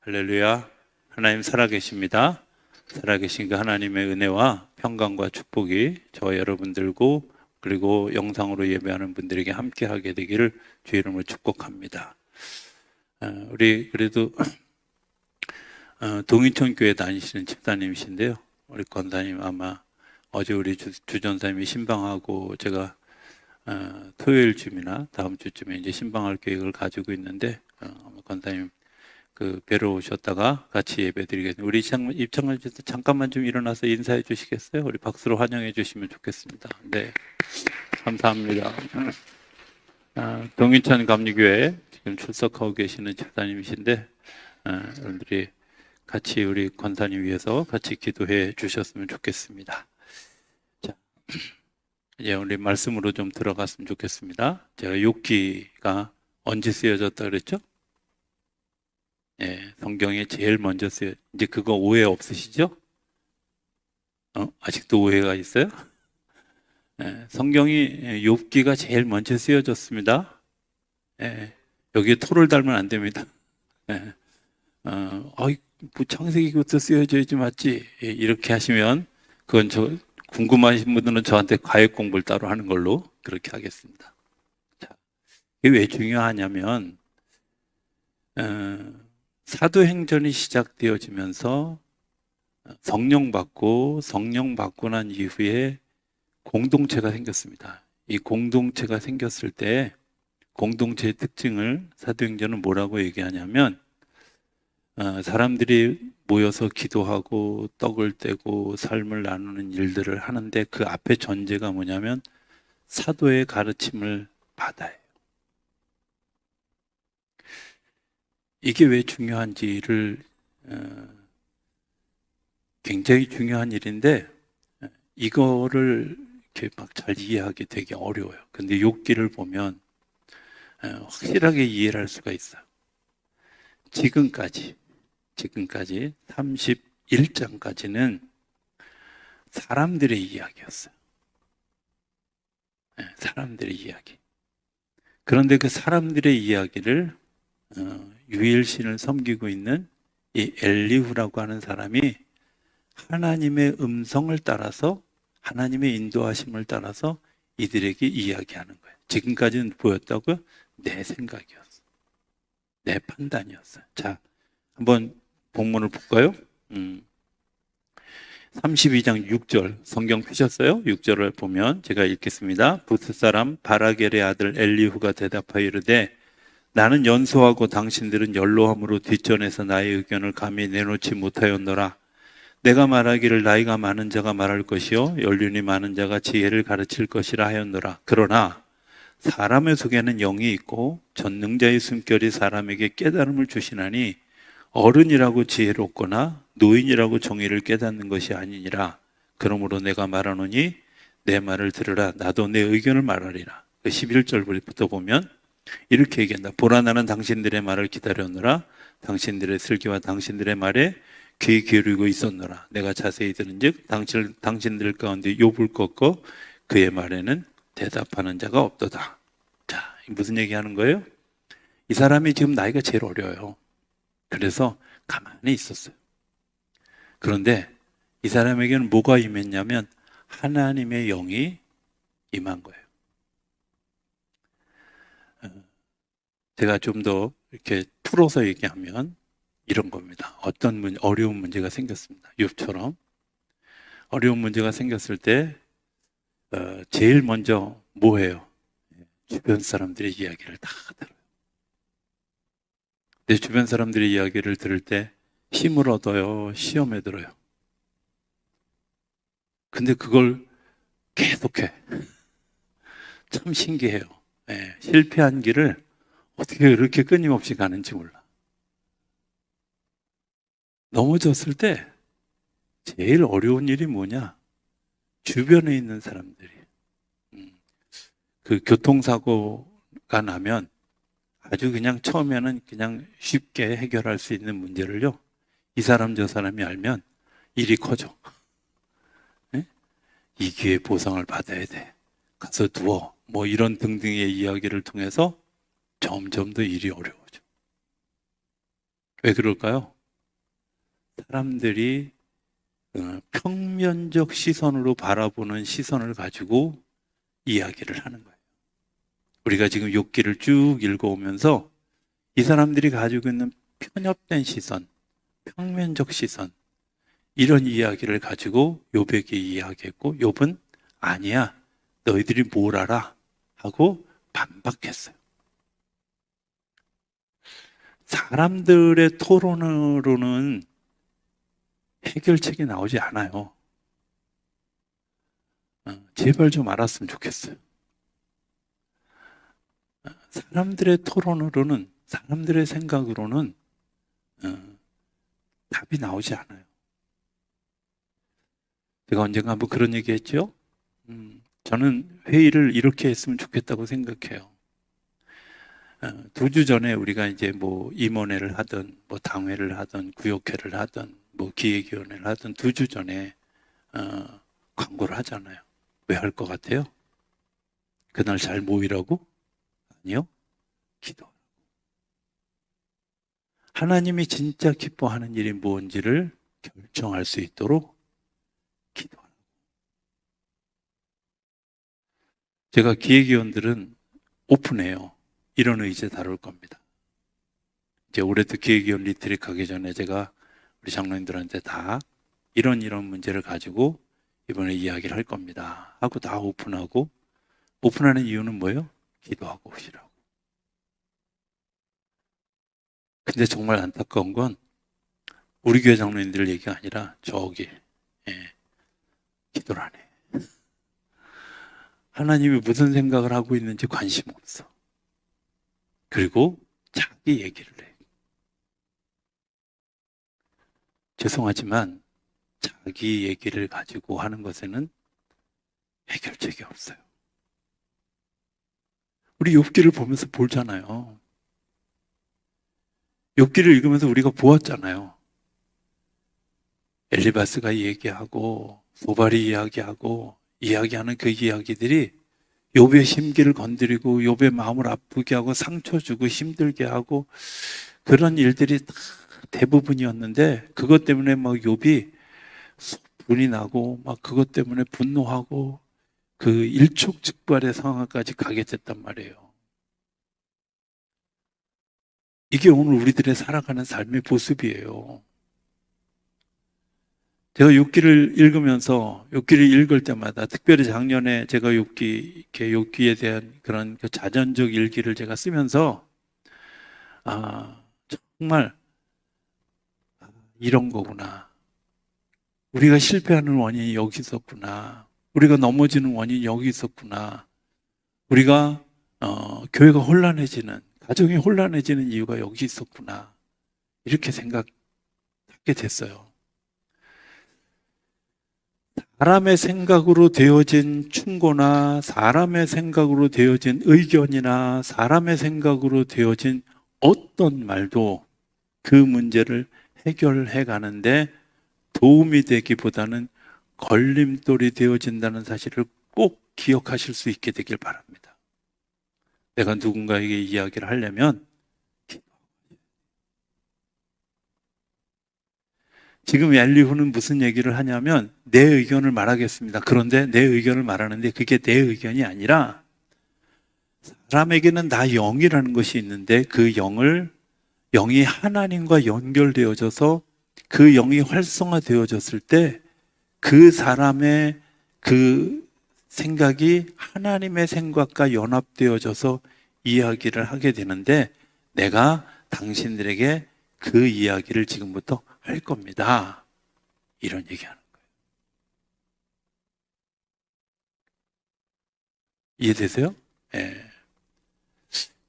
할렐루야. 하나님 살아계십니다. 살아계신 그 하나님의 은혜와 평강과 축복이 저와 여러분들고 그리고 영상으로 예배하는 분들에게 함께하게 되기를 주의 이름으로 축복합니다. 우리 그래도 동인천 교회 다니시는 집사님이신데요. 우리 권사님 아마 어제 우리 주전사님이 신방하고 제가 토요일쯤이나 다음 주쯤에 이제 신방할 계획을 가지고 있는데 권사님 뵈러 오셨다가 같이 예배드리겠습니다. 우리 입장을 주셔서 잠깐만 좀 일어나서 인사해 주시겠어요? 우리 박수로 환영해 주시면 좋겠습니다. 네, 감사합니다. 동인천 감리교회 지금 출석하고 계시는 집사님이신데 여러분들이 같이 우리 권사님 위해서 같이 기도해 주셨으면 좋겠습니다. 자, 이제 우리 말씀으로 좀 들어갔으면 좋겠습니다. 제가 욥기가 언제 쓰여졌다 그랬죠? 예, 성경에 제일 먼저 쓰여. 이제 그거 오해 없으시죠? 아직도 오해가 있어요? 예, 성경이 욥기가 제일 먼저 쓰여졌습니다. 예, 여기에 토를 달면 안 됩니다. 예, 뭐 창세기부터 쓰여져야지 맞지? 예, 이렇게 하시면 그건 궁금하신 분들은 저한테 과외 공부를 따로 하는 걸로 그렇게 하겠습니다. 자, 이게 왜 중요하냐면 사도행전이 시작되어지면서 성령 받고 난 이후에 공동체가 생겼습니다. 이 공동체가 생겼을 때 공동체의 특징을 사도행전은 뭐라고 얘기하냐면 사람들이 모여서 기도하고 떡을 떼고 삶을 나누는 일들을 하는데 그 앞에 전제가 뭐냐면 사도의 가르침을 받아요. 이게 왜 중요한지를 굉장히 중요한 일인데 이거를 이렇게 막 잘 이해하기 되게 어려워요. 근데 욥기를 보면 확실하게 이해를 할 수가 있어요. 지금까지 31장까지는 사람들의 이야기였어요. 사람들의 이야기. 그런데 그 사람들의 이야기를 유일신을 섬기고 있는 이 엘리후라고 하는 사람이 하나님의 음성을 따라서 하나님의 인도하심을 따라서 이들에게 이야기하는 거예요. 지금까지는 보였다고요? 내 생각이었어. 내 판단이었어요. 자, 한번 본문을 볼까요? 32장 6절 성경 펴셨어요? 6절을 보면 제가 읽겠습니다. 부스 사람 바라겔의 아들 엘리후가 대답하여 이르되 나는 연소하고 당신들은 연로함으로 뒷전에서 나의 의견을 감히 내놓지 못하였노라. 내가 말하기를 나이가 많은 자가 말할 것이요 연륜이 많은 자가 지혜를 가르칠 것이라 하였노라. 그러나 사람의 속에는 영이 있고 전능자의 숨결이 사람에게 깨달음을 주시나니 어른이라고 지혜롭거나 노인이라고 정의를 깨닫는 것이 아니니라. 그러므로 내가 말하노니 내 말을 들으라. 나도 내 의견을 말하리라. 11절부터 보면 이렇게 얘기한다. 보라 나는 당신들의 말을 기다렸노라. 당신들의 슬기와 당신들의 말에 귀 기울이고 있었노라. 내가 자세히 들은즉 당신들 가운데 욥을 꺾고 그의 말에는 대답하는 자가 없도다. 자, 무슨 얘기하는 거예요? 이 사람이 지금 나이가 제일 어려요. 그래서 가만히 있었어요. 그런데 이 사람에게는 뭐가 임했냐면 하나님의 영이 임한 거예요. 제가 좀 더 이렇게 풀어서 얘기하면 이런 겁니다. 어떤 어려운 문제가 생겼습니다. 욥처럼 어려운 문제가 생겼을 때 제일 먼저 뭐 해요? 주변 사람들의 이야기를 다 들어요. 내 주변 사람들의 이야기를 들을 때 힘을 얻어요? 시험에 들어요? 근데 그걸 계속해. 참 신기해요. 실패한 길을 어떻게 그렇게 끊임없이 가는지 몰라. 넘어졌을 때 제일 어려운 일이 뭐냐? 주변에 있는 사람들이. 그 교통사고가 나면 아주 그냥 처음에는 그냥 쉽게 해결할 수 있는 문제를요. 이 사람 저 사람이 알면 일이 커져. 네? 이 기회에 보상을 받아야 돼. 가서 누워. 뭐 이런 등등의 이야기를 통해서 점점 더 일이 어려워져. 왜 그럴까요? 사람들이 평면적 시선으로 바라보는 시선을 가지고 이야기를 하는 거예요. 우리가 지금 욥기를 쭉 읽어오면서 이 사람들이 가지고 있는 편협된 시선, 평면적 시선, 이런 이야기를 가지고 욥에게 이야기했고, 욥은 아니야, 너희들이 뭘 알아? 하고 반박했어요. 사람들의 토론으로는 해결책이 나오지 않아요. 제발 좀 알았으면 좋겠어요. 사람들의 토론으로는, 사람들의 생각으로는 답이 나오지 않아요. 제가 언젠가 한번 그런 얘기 했죠? 저는 회의를 이렇게 했으면 좋겠다고 생각해요. 2주 전에 우리가 이제 뭐 임원회를 하든, 뭐 당회를 하든, 구역회를 하든, 뭐 기획위원회를 하든 2주 전에 광고를 하잖아요. 왜 할 것 같아요? 그날 잘 모이라고? 아니요. 기도. 하나님이 진짜 기뻐하는 일이 무엇인지를 결정할 수 있도록 기도하라. 제가 기획위원들은 오픈해요. 이런 의제 다룰 겁니다. 이제 올해도 기획위원 리트릿 가기 전에 제가 우리 장로님들한테 다 이런 문제를 가지고 이번에 이야기를 할 겁니다 하고 다 오픈하고, 오픈하는 이유는 뭐예요? 기도하고 오시라고. 근데 정말 안타까운 건 우리 교회 장로님들 얘기가 아니라 저기 기도를 안 해. 하나님이 무슨 생각을 하고 있는지 관심 없어. 그리고 자기 얘기를 해. 죄송하지만 자기 얘기를 가지고 하는 것에는 해결책이 없어요. 우리 욥기를 보면서 보잖아요. 욥기를 읽으면서 우리가 보았잖아요. 엘리바스가 얘기하고 소발이 이야기하고 이야기하는 그 이야기들이 욥의 심기를 건드리고 욥의 마음을 아프게 하고 상처 주고 힘들게 하고 그런 일들이 다 대부분이었는데, 그것 때문에 막 욥이 분이 나고 막 그것 때문에 분노하고 그 일촉즉발의 상황까지 가게 됐단 말이에요. 이게 오늘 우리들의 살아가는 삶의 모습이에요. 제가 욥기를 읽으면서, 욥기를 읽을 때마다, 특별히 작년에 제가 욥기에 대한 그런 그 자전적 일기를 제가 쓰면서, 정말 이런 거구나. 우리가 실패하는 원인이 여기 있었구나. 우리가 넘어지는 원인이 여기 있었구나. 우리가 교회가 혼란해지는, 가정이 혼란해지는 이유가 여기 있었구나. 이렇게 생각하게 됐어요. 사람의 생각으로 되어진 충고나 사람의 생각으로 되어진 의견이나 사람의 생각으로 되어진 어떤 말도 그 문제를 해결해 가는데 도움이 되기보다는 걸림돌이 되어진다는 사실을 꼭 기억하실 수 있게 되길 바랍니다. 내가 누군가에게 이야기를 하려면, 지금 엘리후는 무슨 얘기를 하냐면 내 의견을 말하겠습니다. 그런데 내 의견을 말하는데 그게 내 의견이 아니라 사람에게는 나 영이라는 것이 있는데 그 영이 하나님과 연결되어져서 그 영이 활성화되어졌을 때 그 사람의 그 생각이 하나님의 생각과 연합되어져서 이야기를 하게 되는데, 내가 당신들에게 그 이야기를 지금부터 할 겁니다. 이런 얘기하는 거예요. 이해되세요? 예.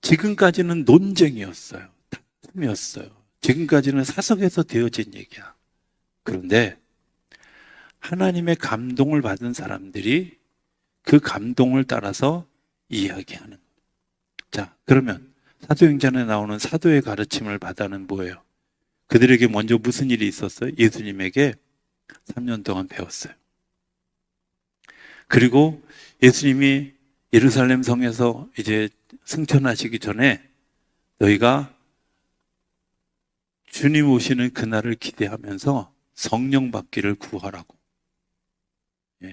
지금까지는 논쟁이었어요. 다툼이었어요. 지금까지는 사석에서 되어진 얘기야. 그런데 하나님의 감동을 받은 사람들이 그 감동을 따라서 이야기하는 거예요. 자, 그러면 사도행전에 나오는 사도의 가르침을 받아는 뭐예요? 그들에게 먼저 무슨 일이 있었어요? 예수님에게 3년 동안 배웠어요. 그리고 예수님이 예루살렘 성에서 이제 승천하시기 전에 너희가 주님 오시는 그날을 기대하면서 성령 받기를 구하라고.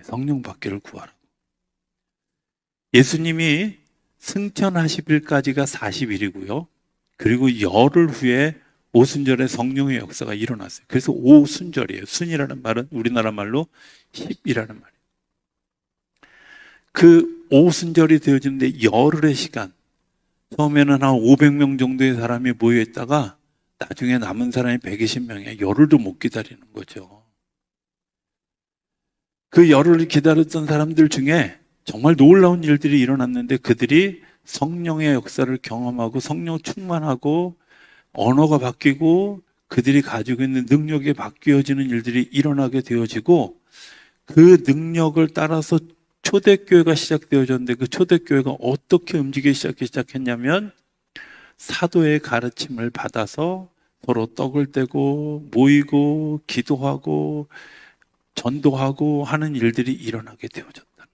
성령 받기를 구하라고. 예수님이 승천하시길까지가 40일이고요. 그리고 열흘 후에 오순절에 성령의 역사가 일어났어요. 그래서 오순절이에요. 순이라는 말은 우리나라 말로 10이라는 말이에요. 그 오순절이 되어지는데 열흘의 시간, 처음에는 한 500명 정도의 사람이 모여있다가 나중에 남은 사람이 120명이에요. 열흘도 못 기다리는 거죠. 그 열흘을 기다렸던 사람들 중에 정말 놀라운 일들이 일어났는데 그들이 성령의 역사를 경험하고 성령 충만하고 언어가 바뀌고 그들이 가지고 있는 능력이 바뀌어지는 일들이 일어나게 되어지고 그 능력을 따라서 초대교회가 시작되어졌는데 그 초대교회가 어떻게 움직이기 시작했냐면 사도의 가르침을 받아서 서로 떡을 떼고 모이고 기도하고 전도하고 하는 일들이 일어나게 되어졌다.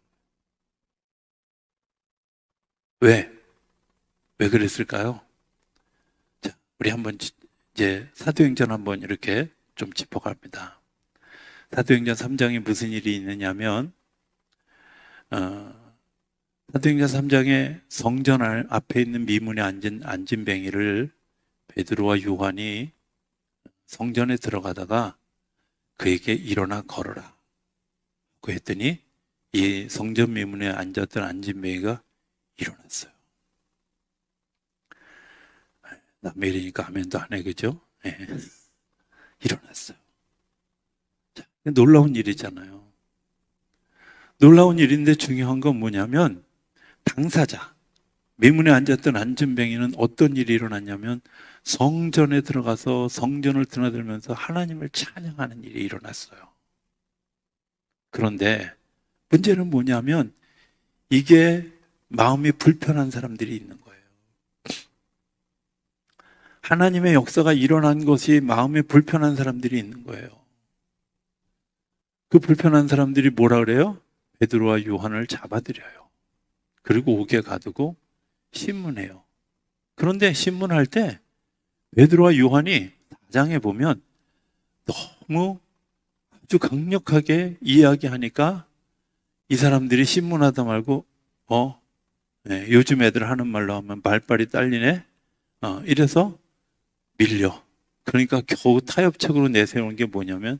왜? 왜 그랬을까요? 자, 우리 한번 이제 사도행전 한번 이렇게 좀 짚어갑니다. 사도행전 3장에 무슨 일이 있느냐면 사도행전 3장에 성전 앞에 있는 미문에 앉은 뱅이를 베드로와 요한이 성전에 들어가다가 그에게 일어나 걸어라 그 했더니 이 성전 미문에 앉았던 앉은 뱅이가 일어났어요. 남의 일이니까 아멘도 안 해, 그죠? 네. 일어났어요. 자, 놀라운 일이잖아요. 놀라운 일인데 중요한 건 뭐냐면 당사자, 미문에 앉았던 앉은뱅이는 어떤 일이 일어났냐면 성전에 들어가서 성전을 드나들면서 하나님을 찬양하는 일이 일어났어요. 그런데 문제는 뭐냐면 이게 마음이 불편한 사람들이 있는 거예요. 하나님의 역사가 일어난 것이 마음이 불편한 사람들이 있는 거예요. 그 불편한 사람들이 뭐라 그래요? 베드로와 요한을 잡아들여요. 그리고 옥에 가두고 신문해요. 그런데 신문할 때 베드로와 요한이 4장에 보면 너무 아주 강력하게 이야기하니까 이 사람들이 신문하다 말고 요즘 애들 하는 말로 하면 말빨이 딸리네. 이래서 밀려. 그러니까 겨우 타협책으로 내세우는 게 뭐냐면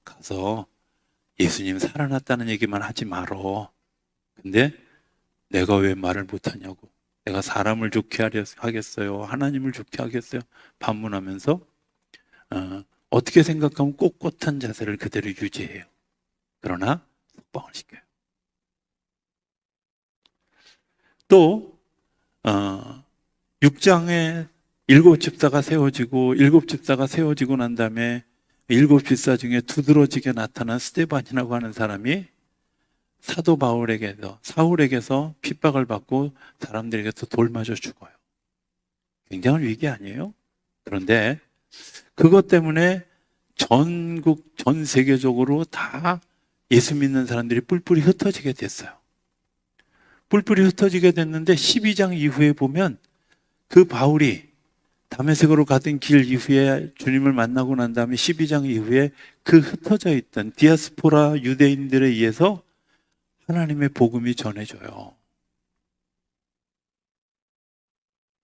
가서 예수님 살아났다는 얘기만 하지 말어. 근데 내가 왜 말을 못하냐고. 내가 사람을 좋게 하겠어요? 하나님을 좋게 하겠어요? 반문하면서 어떻게 생각하면 꼿꼿한 자세를 그대로 유지해요. 그러나 속방을 시켜요. 또 6장에 7집사가 세워지고 7집사가 세워지고 난 다음에 7집사 중에 두드러지게 나타난 스데반이라고 하는 사람이 사도 사울에게서 핍박을 받고 사람들에게서 돌 맞아 죽어요. 굉장한 위기 아니에요? 그런데 그것 때문에 전 세계적으로 다 예수 믿는 사람들이 뿔뿔이 흩어지게 됐어요. 뿔뿔이 흩어지게 됐는데 12장 이후에 보면 그 바울이 다메섹으로 가던 길 이후에 주님을 만나고 난 다음에 12장 이후에 그 흩어져 있던 디아스포라 유대인들에 의해서 하나님의 복음이 전해져요.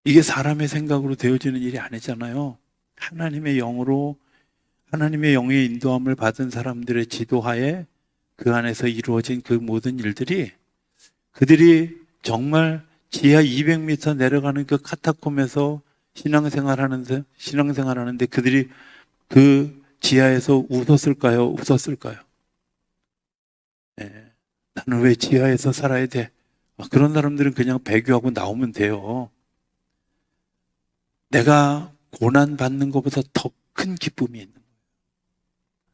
이게 사람의 생각으로 되어지는 일이 아니잖아요. 하나님의 영으로 하나님의 영의 인도함을 받은 사람들의 지도하에 그 안에서 이루어진 그 모든 일들이 그들이 정말 지하 200m 내려가는 그 카타콤에서 신앙생활하는데 그들이 그 지하에서 웃었을까요? 웃었을까요? 네. 나는 왜 지하에서 살아야 돼? 그런 사람들은 그냥 배교하고 나오면 돼요. 내가 고난 받는 것보다 더 큰 기쁨이 있는 거예요.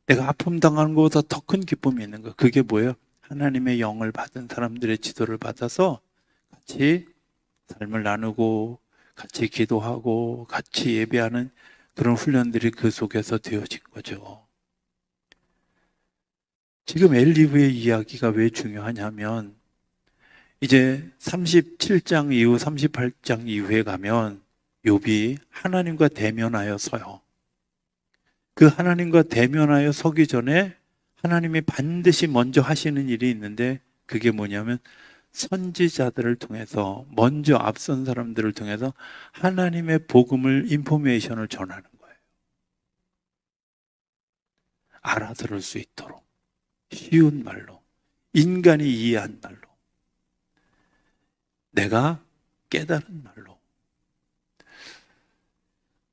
내가 아픔 당하는 것보다 더 큰 기쁨이 있는 거예요. 그게 뭐예요? 하나님의 영을 받은 사람들의 지도를 받아서 같이 삶을 나누고 같이 기도하고 같이 예배하는 그런 훈련들이 그 속에서 되어진 거죠. 지금 엘리후의 이야기가 왜 중요하냐면 이제 37장 이후 38장 이후에 가면 욥이 하나님과 대면하여 서요. 그 하나님과 대면하여 서기 전에 하나님이 반드시 먼저 하시는 일이 있는데 그게 뭐냐면 선지자들을 통해서 먼저 앞선 사람들을 통해서 하나님의 복음을 인포메이션을 전하는 거예요. 알아들을 수 있도록 쉬운 말로 인간이 이해한 말로 내가 깨달은 말로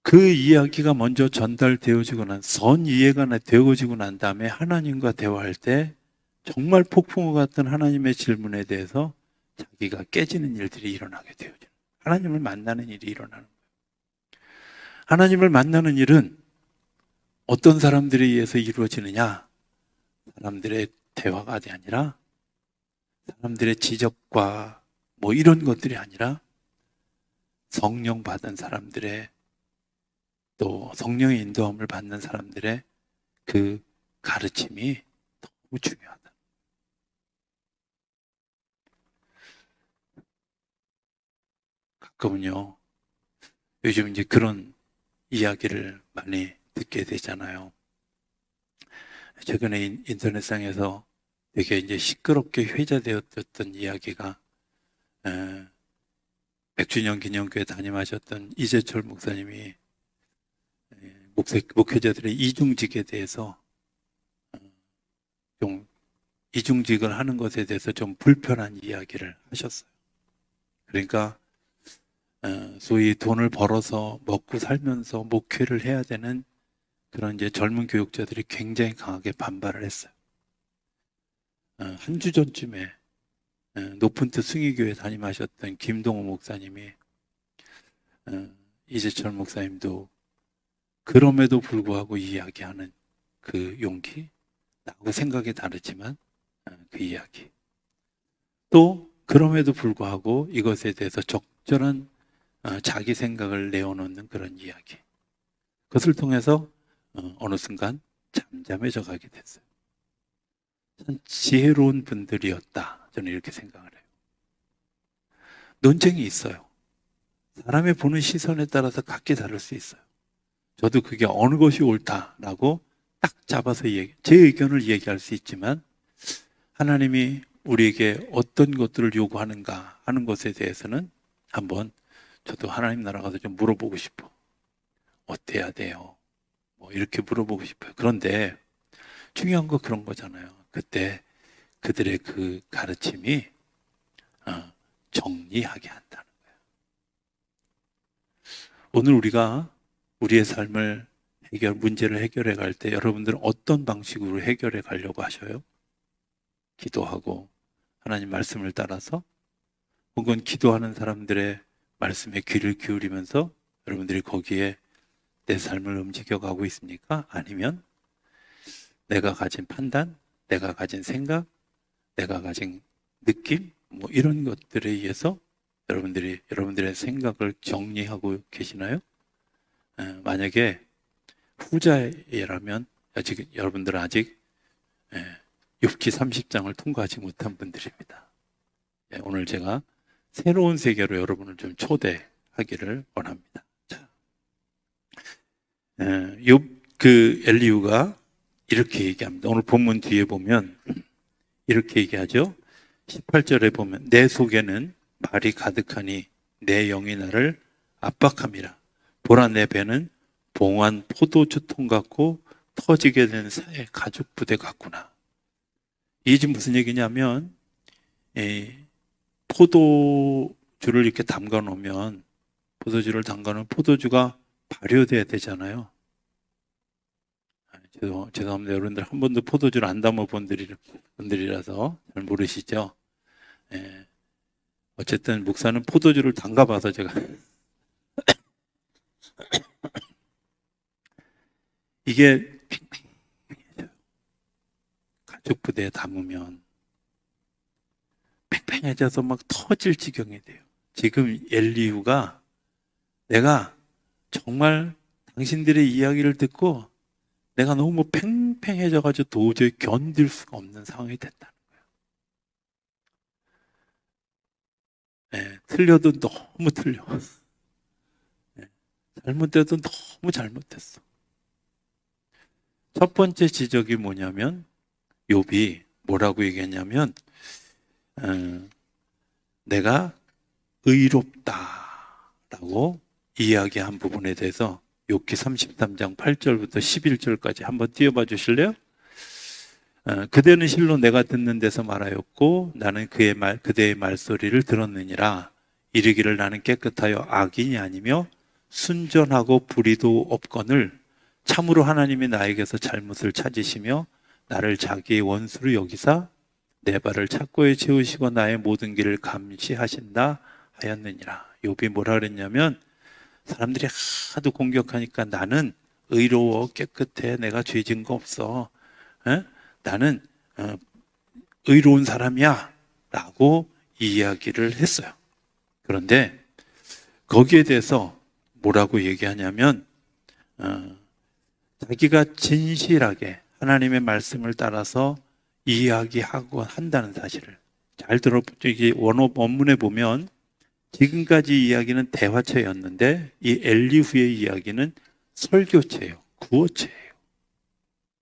그 이야기가 먼저 전달되어지고 선 이해가 되어지고 난 다음에 하나님과 대화할 때 정말 폭풍우 같은 하나님의 질문에 대해서 자기가 깨지는 일들이 일어나게 되어져요. 하나님을 만나는 일이 일어나는 거예요. 하나님을 만나는 일은 어떤 사람들에 의해서 이루어지느냐? 사람들의 대화가 아니라 사람들의 지적과 뭐 이런 것들이 아니라 성령 받은 사람들의 또 성령의 인도함을 받는 사람들의 그 가르침이 너무 중요하다. 가끔은요, 요즘 이제 그런 이야기를 많이 듣게 되잖아요. 최근에 인터넷상에서 되게 이제 시끄럽게 회자되었던 이야기가 100주년 기념교회 담임하셨던 이재철 목사님이 목회자들의 이중직에 대해서 좀 이중직을 하는 것에 대해서 좀 불편한 이야기를 하셨어요. 그러니까 소위 돈을 벌어서 먹고 살면서 목회를 해야 되는 그런 이제 젊은 교육자들이 굉장히 강하게 반발을 했어요. 한 주 전쯤에 높은 뜻 승희교회 담임하셨던 김동호 목사님이 이재철 목사님도 그럼에도 불구하고 이야기하는 그 용기, 나하고 생각이 다르지만 그 이야기. 또 그럼에도 불구하고 이것에 대해서 적절한 자기 생각을 내어놓는 그런 이야기. 그것을 통해서 어느 순간 잠잠해져 가게 됐어요. 참 지혜로운 분들이었다. 저는 이렇게 생각을 해요. 논쟁이 있어요. 사람의 보는 시선에 따라서 각기 다를 수 있어요. 저도 그게 어느 것이 옳다라고 딱 잡아서 제 의견을 얘기할 수 있지만 하나님이 우리에게 어떤 것들을 요구하는가 하는 것에 대해서는 한번 저도 하나님 나라 가서 좀 물어보고 싶어. 어때야 돼요? 뭐 이렇게 물어보고 싶어요. 그런데 중요한 거 그런 거잖아요. 그때 그들의 그 가르침이 정리하게 한다는 거예요. 오늘 우리가 우리의 삶을 문제를 해결해 갈 때 여러분들은 어떤 방식으로 해결해 가려고 하셔요? 기도하고 하나님 말씀을 따라서 혹은 기도하는 사람들의 말씀에 귀를 기울이면서 여러분들이 거기에 내 삶을 움직여가고 있습니까? 아니면 내가 가진 판단, 내가 가진 생각, 내가 가진 느낌, 뭐 이런 것들에 의해서 여러분들의 생각을 정리하고 계시나요? 만약에 후자라면 여러분들은 아직 욥기 30장을 통과하지 못한 분들입니다. 오늘 제가 새로운 세계로 여러분을 좀 초대하기를 원합니다. 자, 그 엘리후가 이렇게 얘기합니다. 오늘 본문 뒤에 보면 이렇게 얘기하죠. 18절에 보면 내 속에는 말이 가득하니 내 영이 나를 압박함이라. 보라 내 배는 봉한 포도주 통 같고 터지게 된 사의 가죽 부대 같구나. 이게 지금 무슨 얘기냐면 포도주를 이렇게 담가 놓으면 포도주가 발효돼야 되잖아요. 죄송합니다. 여러분들 한 번도 포도주를 안 담아 본 분들이라서 잘 모르시죠? 어쨌든 목사는 포도주를 담가봐서 제가 이게 가죽 부대에 담으면 팽팽해져서 막 터질 지경이 돼요. 지금 엘리후가 내가 정말 당신들의 이야기를 듣고 내가 너무 팽팽해져가지고 도저히 견딜 수가 없는 상황이 됐다는 거예요. 틀려도 너무 틀려. 잘못돼도 너무 잘못했어. 첫 번째 지적이 뭐냐면 욥이 뭐라고 얘기했냐면 내가 의롭다라고 이야기한 부분에 대해서 욥기 33장 8절부터 11절까지 한번 띄워봐 주실래요? 그대는 실로 내가 듣는 데서 말하였고 나는 그대의 말소리를 들었느니라. 이르기를 나는 깨끗하여 악인이 아니며 순전하고 불의도 없거늘 참으로 하나님이 나에게서 잘못을 찾으시며 나를 자기의 원수로 여기사 내 발을 착고에 채우시고 나의 모든 길을 감시하신다 하였느니라. 욥이 뭐라 그랬냐면 사람들이 하도 공격하니까 나는 의로워 깨끗해 내가 죄 지은 거 없어. 나는 의로운 사람이야 라고 이야기를 했어요. 그런데 거기에 대해서 뭐라고 얘기하냐면 자기가 진실하게 하나님의 말씀을 따라서 이야기하고 한다는 사실을 잘 들어보죠. 이게 원문에 보면 지금까지 이야기는 대화체였는데 이 엘리후의 이야기는 설교체예요. 구어체예요.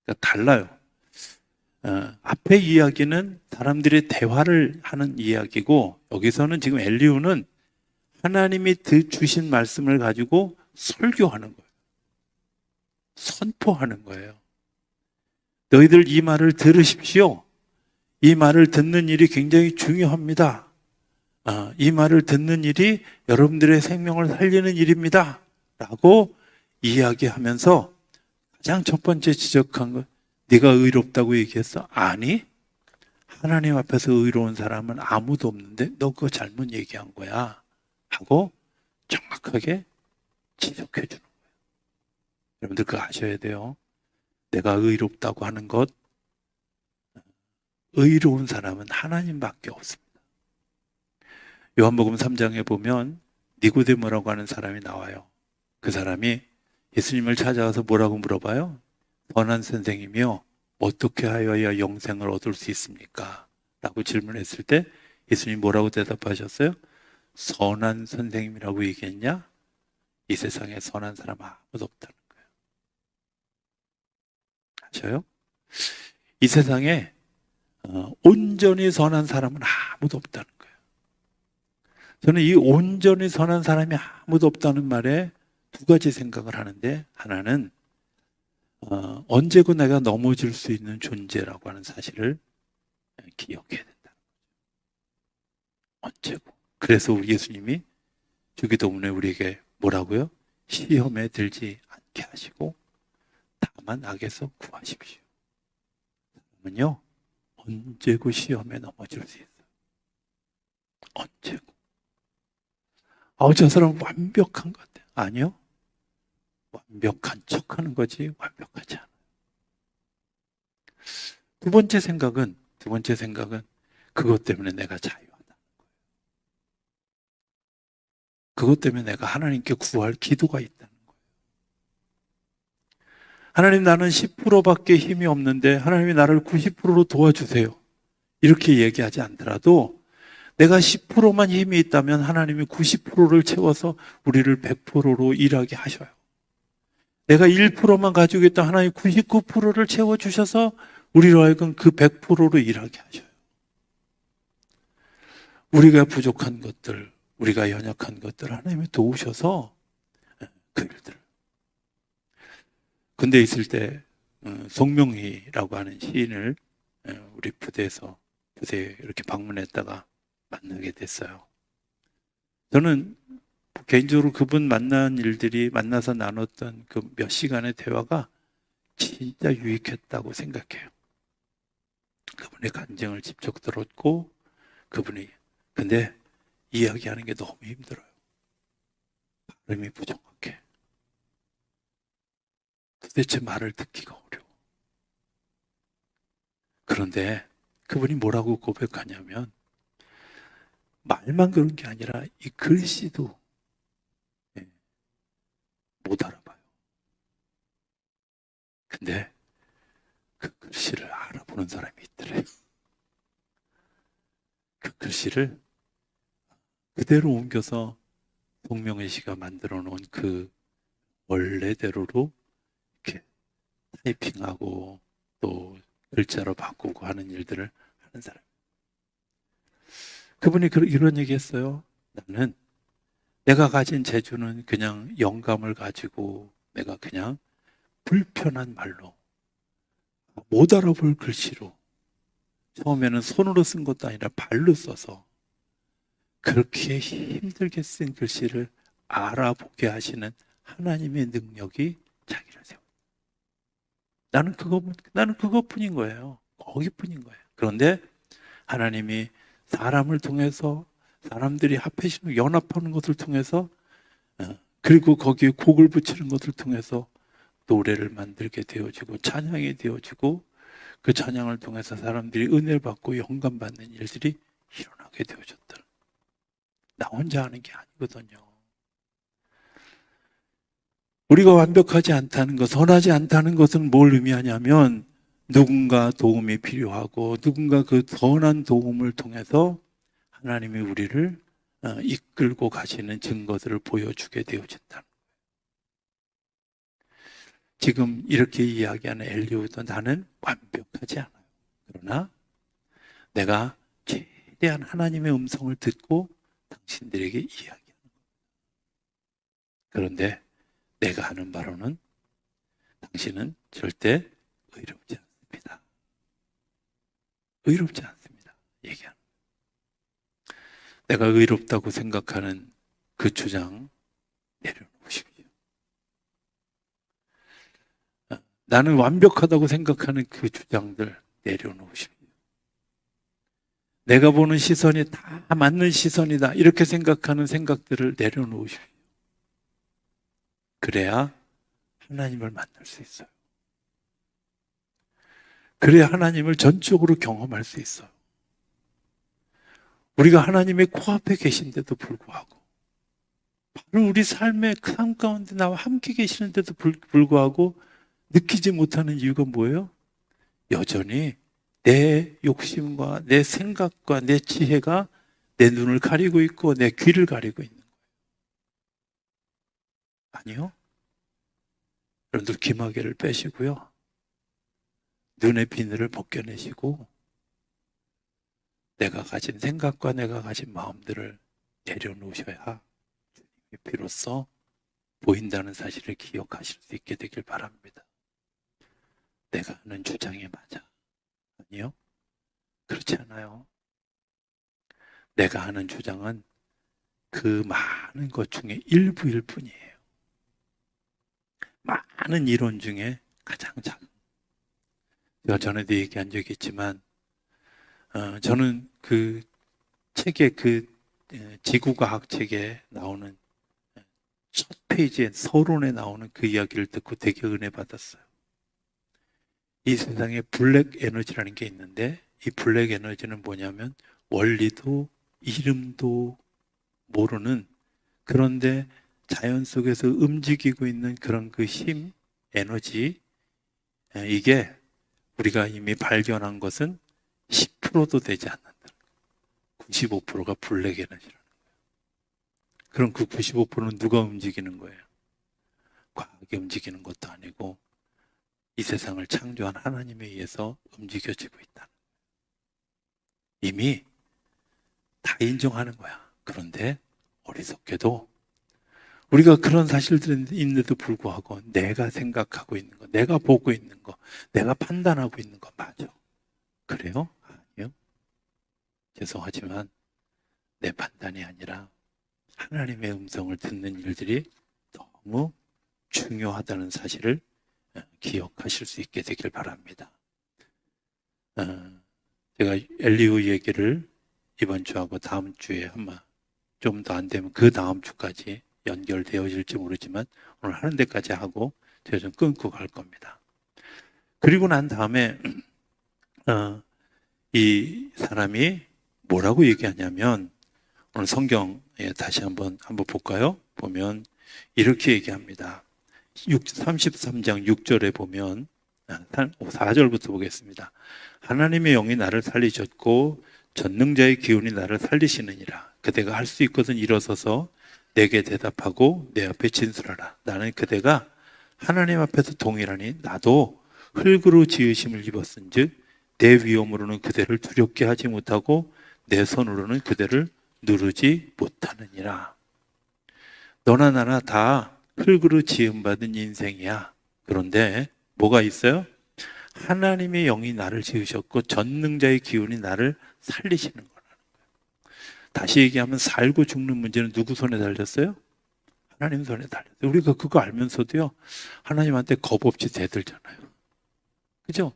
그러니까 달라요. 앞의 이야기는 사람들이 대화를 하는 이야기고 여기서는 지금 엘리후는 하나님이 주신 말씀을 가지고 설교하는 거예요. 선포하는 거예요. 너희들 이 말을 들으십시오. 이 말을 듣는 일이 굉장히 중요합니다. 이 말을 듣는 일이 여러분들의 생명을 살리는 일입니다. 라고 이야기하면서 가장 첫 번째 지적한 것, 네가 의롭다고 얘기했어? 아니, 하나님 앞에서 의로운 사람은 아무도 없는데 너 그거 잘못 얘기한 거야 하고 정확하게 지적해 주는 거예요. 여러분들 그거 아셔야 돼요. 내가 의롭다고 하는 것, 의로운 사람은 하나님밖에 없습니다. 요한복음 3장에 보면 니고데모라고 하는 사람이 나와요. 그 사람이 예수님을 찾아와서 뭐라고 물어봐요? 선한 선생이며 어떻게 하여야 영생을 얻을 수 있습니까? 라고 질문했을 때 예수님 뭐라고 대답하셨어요? 선한 선생님이라고 얘기했냐? 이 세상에 선한 사람 아무도 없다는 거예요. 아셔요? 이 세상에 온전히 선한 사람은 아무도 없다는 거예요. 저는 이 온전히 선한 사람이 아무도 없다는 말에 두 가지 생각을 하는데, 하나는 언제고 내가 넘어질 수 있는 존재라고 하는 사실을 기억해야 된다. 언제고. 그래서 우리 예수님이 주기도문에 우리에게 뭐라고요? 시험에 들지 않게 하시고 다만 악에서 구하십시오. 그러면요, 언제고 시험에 넘어질 수 있어요. 언제고. 저 사람은 완벽한 것 같아요. 아니요. 완벽한 척하는 거지 완벽하지 않아요. 두 번째 생각은 그것 때문에 내가 자유하다는 거예요. 그것 때문에 내가 하나님께 구할 기도가 있다는 거예요. 하나님, 나는 10%밖에 힘이 없는데 하나님이 나를 90%로 도와주세요. 이렇게 얘기하지 않더라도 내가 10%만 힘이 있다면 하나님이 90%를 채워서 우리를 100%로 일하게 하셔요. 내가 1%만 가지고 있다 하나님 99%를 채워주셔서 우리로 하여금 그 100%로 일하게 하셔요. 우리가 부족한 것들, 우리가 연약한 것들 하나님이 도우셔서 그 일들. 군대에 있을 때 송명희라고 하는 시인을 우리 부대에 이렇게 방문했다가 만나게 됐어요. 저는 개인적으로 그분 만나서 나눴던 그 몇 시간의 대화가 진짜 유익했다고 생각해요. 그분의 간증을 직접 들었고, 근데 이야기하는 게 너무 힘들어요. 발음이 부정확해. 도대체 말을 듣기가 어려워. 그런데 그분이 뭐라고 고백하냐면, 말만 그런 게 아니라 이 글씨도 못 알아봐요. 근데 그 글씨를 알아보는 사람이 있더래요. 그 글씨를 그대로 옮겨서 송명희 씨가 만들어 놓은 그 원래대로로 이렇게 타이핑하고 또 글자로 바꾸고 하는 일들을 하는 사람. 그분이 이런 얘기 했어요. 나는 내가 가진 재주는 그냥 영감을 가지고 내가 그냥 불편한 말로 못 알아볼 글씨로 처음에는 손으로 쓴 것도 아니라 발로 써서 그렇게 힘들게 쓴 글씨를 알아보게 하시는 하나님의 능력이 자기를 세워. 나는 그것뿐인 거예요. 거기뿐인 거예요. 그런데 하나님이 사람을 통해서 사람들이 합해지는 연합하는 것을 통해서 그리고 거기에 곡을 붙이는 것을 통해서 노래를 만들게 되어지고 찬양이 되어지고 그 찬양을 통해서 사람들이 은혜를 받고 영감 받는 일들이 일어나게 되어졌다. 나 혼자 하는 게 아니거든요. 우리가 완벽하지 않다는 것, 선하지 않다는 것은 뭘 의미하냐면 누군가 도움이 필요하고 누군가 그 선한 도움을 통해서 하나님이 우리를 이끌고 가시는 증거들을 보여주게 되어진다. 지금 이렇게 이야기하는 엘리후도 나는 완벽하지 않아요. 그러나 내가 최대한 하나님의 음성을 듣고 당신들에게 이야기하는 거예요. 그런데 내가 하는 바로는 당신은 절대 의롭지 않습니다. 의롭지 않습니다. 얘기하는 거예요. 내가 의롭다고 생각하는 그 주장 내려놓으십시오. 나는 완벽하다고 생각하는 그 주장들 내려놓으십시오. 내가 보는 시선이 다 맞는 시선이다 이렇게 생각하는 생각들을 내려놓으십시오. 그래야 하나님을 만날 수 있어요. 그래야 하나님을 전적으로 경험할 수 있어요. 우리가 하나님의 코앞에 계신데도 불구하고 바로 우리 삶의 삶 가운데 나와 함께 계시는데도 불구하고 느끼지 못하는 이유가 뭐예요? 여전히 내 욕심과 내 생각과 내 지혜가 내 눈을 가리고 있고 내 귀를 가리고 있는 거예요. 아니요. 여러분들 기마개를 빼시고요. 눈의 비늘을 벗겨내시고 내가 가진 생각과 내가 가진 마음들을 내려놓으셔야 주님의 비로소 보인다는 사실을 기억하실 수 있게 되길 바랍니다. 내가 하는 주장이 맞아. 아니요. 그렇지 않아요. 내가 하는 주장은 그 많은 것 중에 일부일 뿐이에요. 많은 이론 중에 가장 작은. 제가 전에도 얘기한 적이 있지만 저는 그 책에 지구과학 책에 나오는 첫 페이지에 서론에 나오는 그 이야기를 듣고 되게 은혜 받았어요. 이 세상에 블랙 에너지라는 게 있는데 이 블랙 에너지는 뭐냐면 원리도 이름도 모르는 그런데 자연 속에서 움직이고 있는 그런 그 힘, 에너지 이게 우리가 이미 발견한 것은 10%도 되지 않는다. 95%가 블랙 에너지라는 거예요. 그럼 그 95%는 누가 움직이는 거예요? 과학이 움직이는 것도 아니고 이 세상을 창조한 하나님에 의해서 움직여지고 있다. 이미 다 인정하는 거야. 그런데 어리석게도 우리가 그런 사실들이 있는데도 불구하고 내가 생각하고 있는 거, 내가 보고 있는 거, 내가 판단하고 있는 거 맞아. 그래요? 아니요. 죄송하지만 내 판단이 아니라 하나님의 음성을 듣는 일들이 너무 중요하다는 사실을 기억하실 수 있게 되길 바랍니다. 제가 엘리후 얘기를 이번 주하고 다음 주에 아마 좀 더 안 되면 그 다음 주까지 연결되어질지 모르지만 오늘 하는 데까지 하고 제가 좀 끊고 갈 겁니다. 그리고 난 다음에 이 사람이 뭐라고 얘기하냐면 오늘 성경에 다시 한번 볼까요? 보면 이렇게 얘기합니다. 33장 6절에 보면 4절부터 보겠습니다. 하나님의 영이 나를 살리셨고 전능자의 기운이 나를 살리시느니라. 그대가 할 수 있거든 일어서서 내게 대답하고 내 앞에 진술하라. 나는 그대가 하나님 앞에서 동일하니 나도 흙으로 지으심을 입었은즉 내 위엄으로는 그대를 두렵게 하지 못하고 내 손으로는 그대를 누르지 못하느니라. 너나 나나 다 흙으로 지음받은 인생이야. 그런데 뭐가 있어요? 하나님의 영이 나를 지으셨고 전능자의 기운이 나를 살리시는 거라는 거예요. 다시 얘기하면 살고 죽는 문제는 누구 손에 달렸어요? 하나님 손에 달렸어요. 우리가 그거 알면서도요, 하나님한테 겁 없이 대들잖아요. 그죠?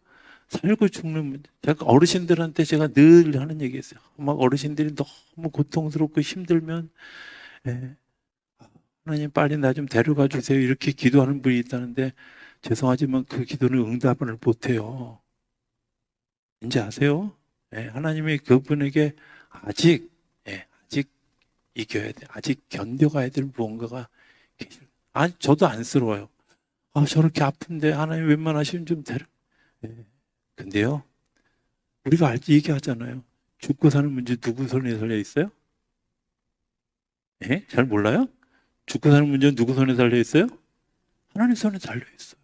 살고 죽는 문제. 제가 어르신들한테 제가 늘 하는 얘기 있어요. 막 어르신들이 너무 고통스럽고 힘들면, 예, 하나님 빨리 나 좀 데려가 주세요. 이렇게 기도하는 분이 있다는데, 죄송하지만 그 기도는 응답을 못해요. 이제 아세요? 예, 하나님이 그분에게 아직, 아직 이겨야 돼. 아직 견뎌가야 될 무언가가 계실. 저도 안쓰러워요. 저렇게 아픈데 하나님 웬만하시면 좀 데려. 예. 근데요, 우리가 얘기하잖아요. 죽고 사는 문제 누구 손에 달려 있어요? 예? 잘 몰라요? 죽고 사는 문제는 누구 손에 달려 있어요? 하나님 손에 달려 있어요.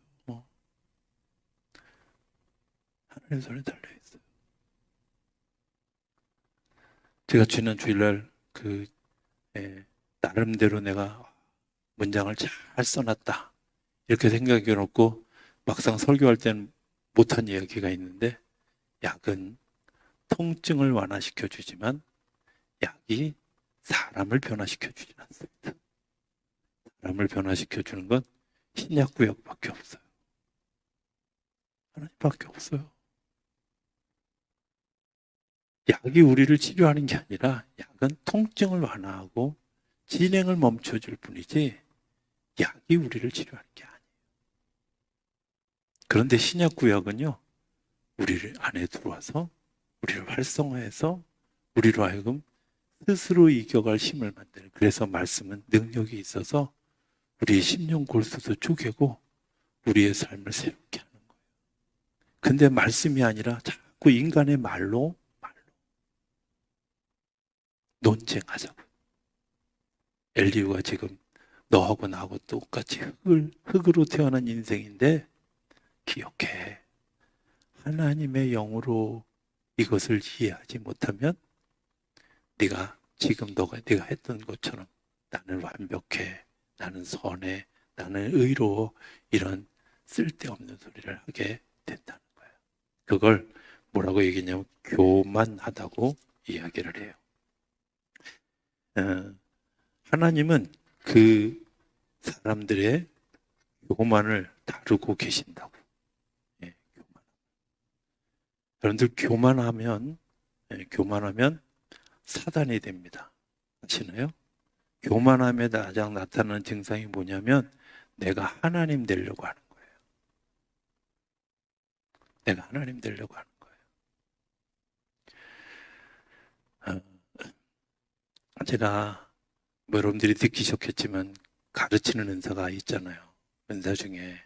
하나님 손에 달려 있어요. 제가 지난 주일날 나름대로 내가 문장을 잘 써놨다 이렇게 생각해 놓고 막상 설교할 때는 못한 이야기가 있는데, 약은 통증을 완화시켜 주지만 약이 사람을 변화시켜 주진 않습니다. 사람을 변화시켜 주는 건 신약구약밖에 없어요. 하나님밖에 없어요. 약이 우리를 치료하는 게 아니라 약은 통증을 완화하고 진행을 멈춰줄 뿐이지 약이 우리를 치료하는 게 아니에요. 그런데 신약구약은요, 우리를 안에 들어와서 우리를 활성화해서 우리로 하여금 스스로 이겨갈 힘을 만드는, 그래서 말씀은 능력이 있어서 우리의 심령 골수도 쪼개고 우리의 삶을 새롭게 하는 거예요. 근데 말씀이 아니라 자꾸 인간의 말로 논쟁하자고. 엘리후가 지금 너하고 나하고 똑같이 흙으로 태어난 인생인데, 기억해. 하나님의 영으로 이것을 이해하지 못하면 네가 지금 네가 했던 것처럼 나는 완벽해, 나는 선해, 나는 의로워, 이런 쓸데없는 소리를 하게 된다는 거예요. 그걸 뭐라고 얘기했냐면 교만하다고 이야기를 해요. 하나님은 그 사람들의 교만을 다루고 계신다고. 교만. 여러분들 교만하면 사단이 됩니다. 아시나요? 교만함에 가장 나타나는 증상이 뭐냐면 내가 하나님 되려고 하는 거예요. 내가 하나님 되려고 하는 거예요. 제가 여러분들이 느끼셨겠지만 가르치는 은사가 있잖아요. 은사 중에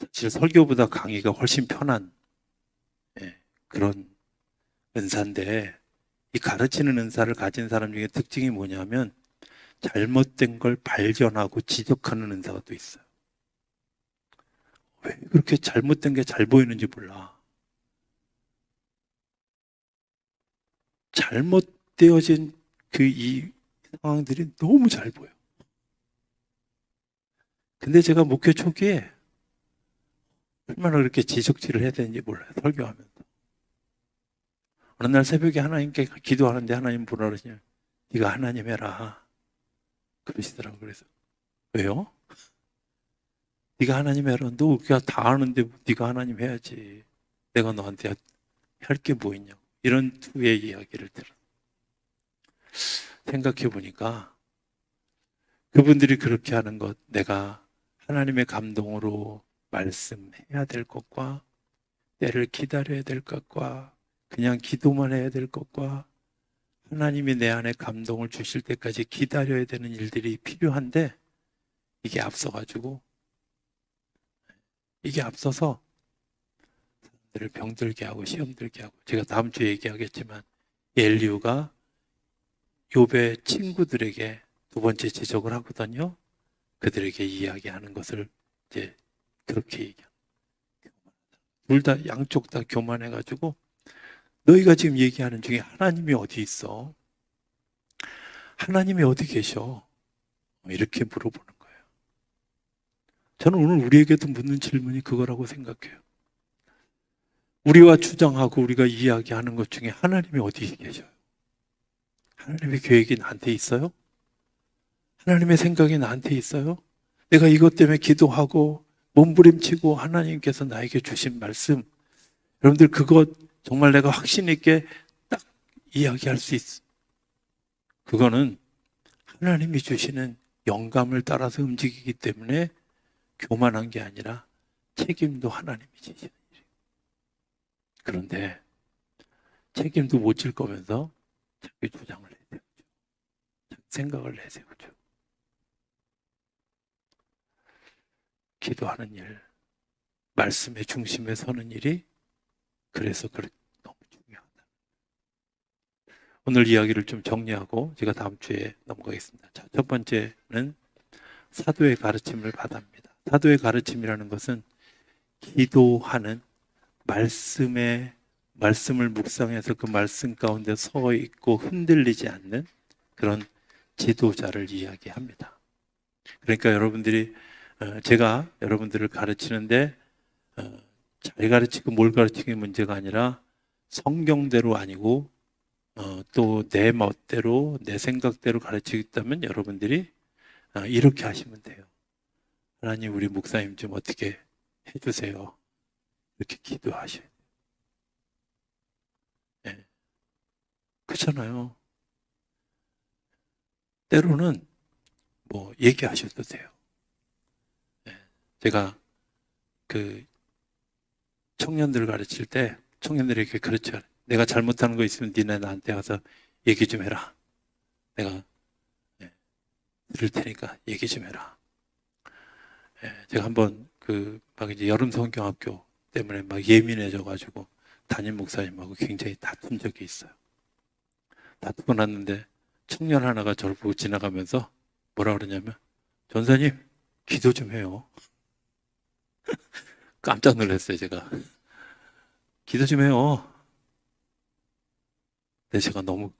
사실 설교보다 강의가 훨씬 편한 그런 은사인데, 이 가르치는 은사를 가진 사람 중에 특징이 뭐냐면 잘못된 걸 발견하고 지적하는 은사가 또 있어요. 왜 그렇게 잘못된 게 잘 보이는지 몰라. 잘못되어진 이 상황들이 너무 잘 보여. 근데 제가 목회 초기에 얼마나 그렇게 지적질을 해야 되는지 몰라요. 설교하면서. 어느 날 새벽에 하나님께 기도하는데 하나님 뭐라 그러시냐. 네가 하나님 해라. 그러시더라고요. 그래서 왜요? 네가 하나님 해라. 너 우리가 다 아는데 네가 하나님 해야지. 내가 너한테 할 게 뭐 있냐고. 이런 투의 이야기를 들어. 생각해 보니까 그분들이 그렇게 하는 것, 내가 하나님의 감동으로 말씀해야 될 것과 때를 기다려야 될 것과 그냥 기도만 해야 될 것과 하나님이 내 안에 감동을 주실 때까지 기다려야 되는 일들이 필요한데, 이게 앞서서 사람들을 병들게 하고 시험들게 하고, 제가 다음 주에 얘기하겠지만 엘리후가 욥의 친구들에게 두 번째 지적을 하거든요. 그들에게 이야기하는 것을 이제 그렇게 얘기합니다. 둘 다 양쪽 다 교만해가지고 너희가 지금 얘기하는 중에 하나님이 어디 있어? 하나님이 어디 계셔? 이렇게 물어보는 거예요. 저는 오늘 우리에게도 묻는 질문이 그거라고 생각해요. 우리와 주장하고 우리가 이야기하는 것 중에 하나님이 어디 계셔요? 하나님의 계획이 나한테 있어요? 하나님의 생각이 나한테 있어요? 내가 이것 때문에 기도하고 몸부림치고 하나님께서 나에게 주신 말씀, 여러분들 그것 정말 내가 확신 있게 딱 이야기할 수 있어. 그거는 하나님이 주시는 영감을 따라서 움직이기 때문에 교만한 게 아니라 책임도 하나님이 지시는 일이에요. 그런데 책임도 못 질 거면서 자기 주장을 내세우죠. 자기 생각을 내세우죠. 기도하는 일, 말씀의 중심에 서는 일이 그래서 너무 중요하다. 오늘 이야기를 좀 정리하고 제가 다음 주에 넘어가겠습니다. 자, 첫 번째는 사도의 가르침을 받아합니다. 사도의 가르침이라는 것은 기도하는 말씀을 묵상해서 그 말씀 가운데 서 있고 흔들리지 않는 그런 지도자를 이야기합니다. 그러니까 여러분들이 제가 여러분들을 가르치는데 잘 가르치고 뭘 가르치는 문제가 아니라 성경대로 아니고 또 내 멋대로 내 생각대로 가르치겠다면 여러분들이 이렇게 하시면 돼요. 하나님 우리 목사님 좀 어떻게 해주세요. 이렇게 기도하셔야 돼요. 네. 그렇잖아요. 때로는 뭐 얘기하셔도 돼요. 네. 제가 그 청년들 가르칠 때 청년들에게 그렇죠. 내가 잘못하는 거 있으면 니네 나한테 와서 얘기 좀 해라. 내가 들을 테니까 얘기 좀 해라. 제가 한번 막 이제 여름 성경학교 때문에 막 예민해져가지고 담임 목사님하고 굉장히 다툰 적이 있어요. 다투고 났는데 청년 하나가 저를 보고 지나가면서 뭐라 그러냐면 전사님 기도 좀 해요. 깜짝 놀랐어요 제가. 기도 좀 해요. 근데 제가 너무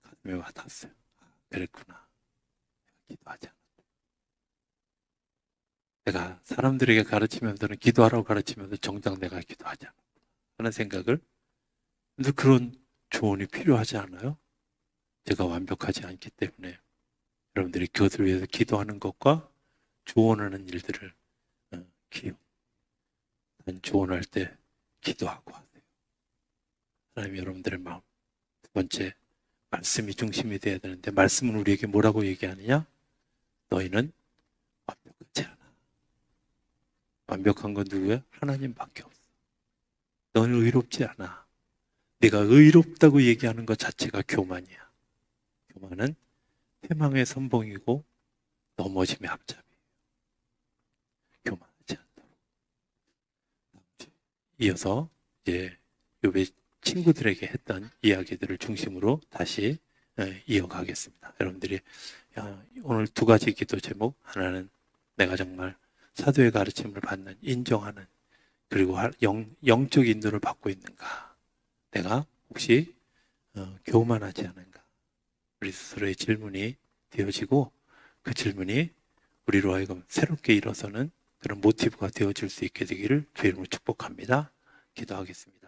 가슴에 와닿았어요. 그랬구나. 기도하지 않았다. 내가 사람들에게 가르치면서는 기도하라고 가르치면서 정작 내가 기도하지 않았다 하는 생각을. 근데 그런 조언이 필요하지 않아요? 제가 완벽하지 않기 때문에 여러분들이 그것을 위해서 기도하는 것과 조언하는 일들을 조언할 때 기도하고 하세요. 하나님 여러분들의 마음. 두 번째, 말씀이 중심이 되어야 되는데 말씀은 우리에게 뭐라고 얘기하느냐? 너희는 완벽하지 않아. 완벽한 건 누구야? 하나님밖에 없어. 너는 의롭지 않아. 네가 의롭다고 얘기하는 것 자체가 교만이야. 교만은 패망의 선봉이고 넘어짐의 앞잡이. 교만하지 않도록. 이어서 이제 욥의 친구들에게 했던 이야기들을 중심으로 다시 이어가겠습니다. 여러분들이 오늘 두 가지 기도 제목, 하나는 내가 정말 사도의 가르침을 받는, 인정하는, 그리고 영적 인도를 받고 있는가? 내가 혹시 교만하지 않은가? 우리 스스로의 질문이 되어지고 그 질문이 우리로 하여금 새롭게 일어서는 그런 모티브가 되어질 수 있게 되기를 주의 이름으로 축복합니다. 기도하겠습니다.